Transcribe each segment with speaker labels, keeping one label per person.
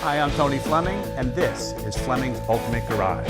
Speaker 1: Hi, I'm Tony Fleming, and this is Fleming's Ultimate Garage.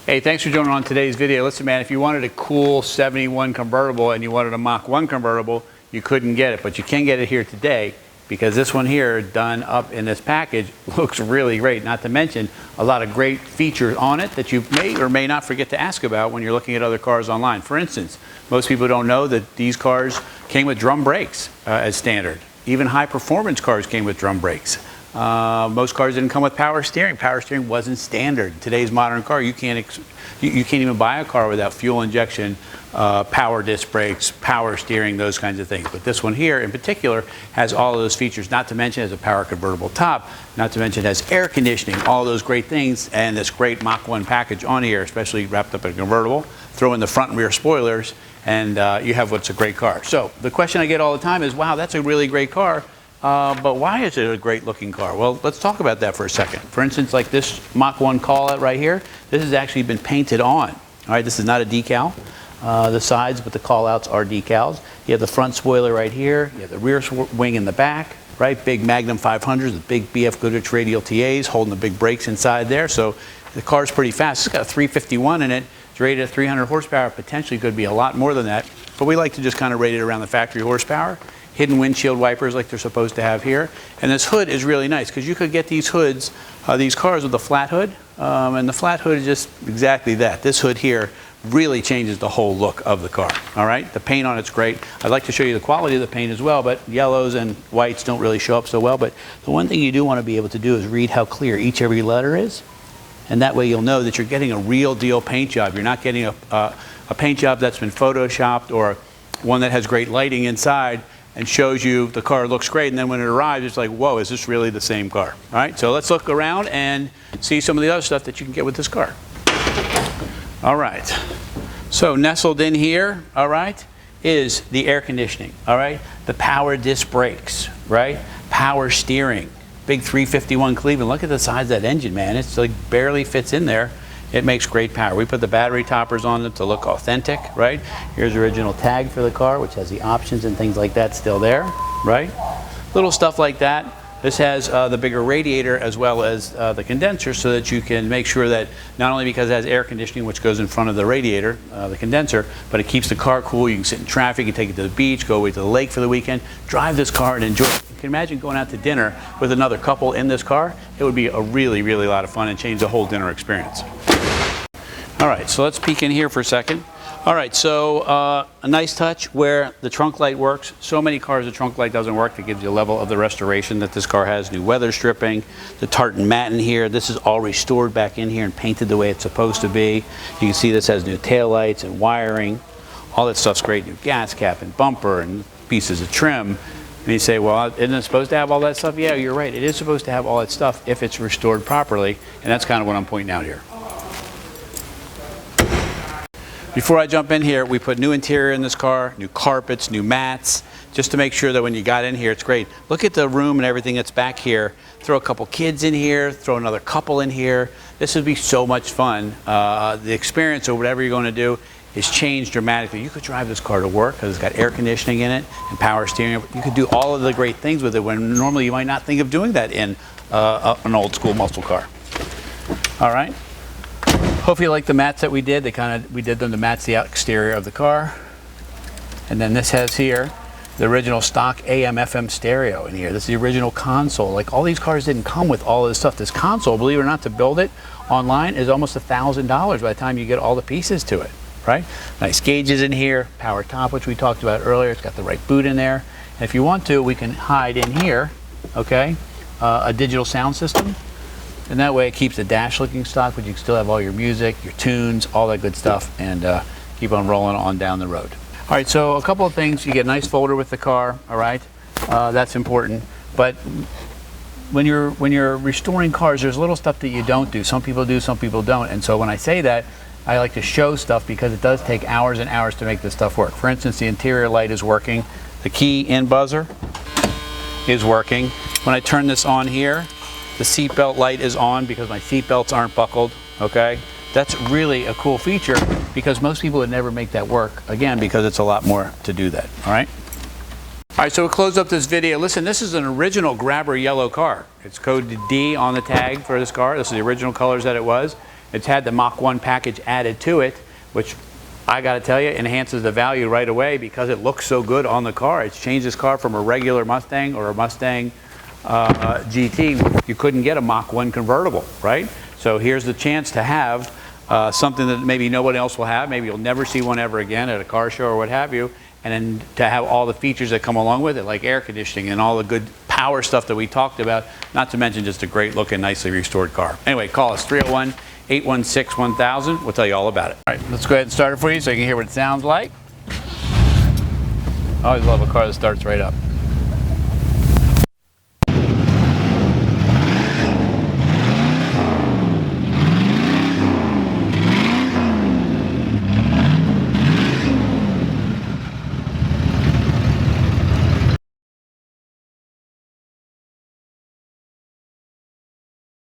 Speaker 1: Hey, thanks for joining on today's video. Listen, man, if you wanted a cool 71 convertible and you wanted a Mach 1 convertible, you couldn't get it, but you can get it here today because this one here, done up in this package, looks really great. Not to mention a lot of great features on it that you may or may not forget to ask about when you're looking at other cars online. For instance, most people don't know that these cars came with drum brakes as standard. Even high performance cars came with drum brakes. Most cars didn't come with power steering. Power steering wasn't standard. In today's modern car, you can't even buy a car without fuel injection, power disc brakes, power steering, those kinds of things. But this one here in particular has all of those features, not to mention it has a power convertible top, not to mention it has air conditioning, all those great things, and this great Mach 1 package on here, especially wrapped up in a convertible. Throw in the front and rear spoilers, and you have what's a great car. So the question I get all the time is, wow, that's a really great car, but why is it a great looking car? Well, let's talk about that for a second. For instance, like this Mach 1 call out right here, this has actually been painted on. All right, this is not a decal. The sides, but the call outs are decals. You have the front spoiler right here, you have the rear wing in the back, right? Big Magnum 500s, the big BF Goodrich radial TAs holding the big brakes inside there. So the car's pretty fast. It's got a 351 in it. It's rated at 300 horsepower, potentially could be a lot more than that, but we like to just kind of rate it around the factory horsepower. Hidden windshield wipers like they're supposed to have here. And this hood is really nice because you could get these hoods, these cars with a flat hood, and the flat hood is just exactly that. This hood here really changes the whole look of the car. All right, the paint on it's great. I'd like to show you the quality of the paint as well, but yellows and whites don't really show up so well. But the one thing you do want to be able to do is read how clear every letter is. And that way you'll know that you're getting a real deal paint job. You're not getting a paint job that's been photoshopped or one that has great lighting inside and shows you the car looks great, and then when it arrives, it's like, whoa, is this really the same car? All right, so let's look around and see some of the other stuff that you can get with this car. All right, so nestled in here, all right, is the air conditioning, all right? The power disc brakes, right? Power steering. Big 351 Cleveland. Look at the size of that engine, man. It's like barely fits in there. It makes great power. We put the battery toppers on them to look authentic, right? Here's the original tag for the car, which has the options and things like that still there, right? Little stuff like that. This has the bigger radiator as well as the condenser so that you can make sure that not only because it has air conditioning, which goes in front of the radiator, the condenser, but it keeps the car cool. You can sit in traffic, you can take it to the beach, go away to the lake for the weekend, drive this car and enjoy it. You can imagine going out to dinner with another couple in this car. It would be a really, really lot of fun and change the whole dinner experience. All right, so let's peek in here for a second. All right, so a nice touch where the trunk light works. So many cars the trunk light doesn't work. That gives you a level of the restoration that this car has. New weather stripping, the tartan mat in here. This is all restored back in here and painted the way it's supposed to be. You can see this has new taillights and wiring. All that stuff's great. New gas cap and bumper and pieces of trim. And you say, well, isn't it supposed to have all that stuff? Yeah, you're right. It is supposed to have all that stuff if it's restored properly. And that's kind of what I'm pointing out here. Before I jump in here, we put new interior in this car, new carpets, new mats, just to make sure that when you got in here, it's great. Look at the room and everything that's back here. Throw a couple kids in here, throw another couple in here. This would be so much fun. The experience or whatever you're going to do is changed dramatically. You could drive this car to work because it's got air conditioning in it and power steering. You could do all of the great things with it when normally you might not think of doing that in an old school muscle car. All right. Hope you like the mats that we did. We did them to match the exterior of the car. And then this has here the original stock AM/FM stereo in here. This is the original console. Like all these cars didn't come with all of this stuff. This console, believe it or not, to build it online is almost $1,000 by the time you get all the pieces to it, right? Nice gauges in here, power top, which we talked about earlier. It's got the right boot in there. And if you want to, we can hide in here, okay, a digital sound system. And that way it keeps the dash looking stock, but you can still have all your music, your tunes, all that good stuff, and keep on rolling on down the road. All right, so a couple of things. You get a nice folder with the car, all right? That's important. But when you're restoring cars, there's little stuff that you don't do. Some people do, some people don't. And so when I say that, I like to show stuff because it does take hours and hours to make this stuff work. For instance, the interior light is working. The key in buzzer is working. When I turn this on here, the seatbelt light is on because my seatbelts aren't buckled, okay? That's really a cool feature because most people would never make that work, again, because it's a lot more to do that, all right? All right, so we'll close up this video. Listen, this is an original grabber yellow car. It's coded D on the tag for this car. This is the original colors that it was. It's had the Mach 1 package added to it, which I got to tell you enhances the value right away because it looks so good on the car. It's changed this car from a regular Mustang or a Mustang GT. You couldn't get a Mach 1 convertible, right? So here's the chance to have something that maybe no one else will have. Maybe you'll never see one ever again at a car show or what have you. And then to have all the features that come along with it, like air conditioning and all the good power stuff that we talked about, not to mention just a great looking, nicely restored car. Anyway, call us 301-816-1000. We'll tell you all about it. All right, let's go ahead and start it for you so you can hear what it sounds like. I always love a car that starts right up.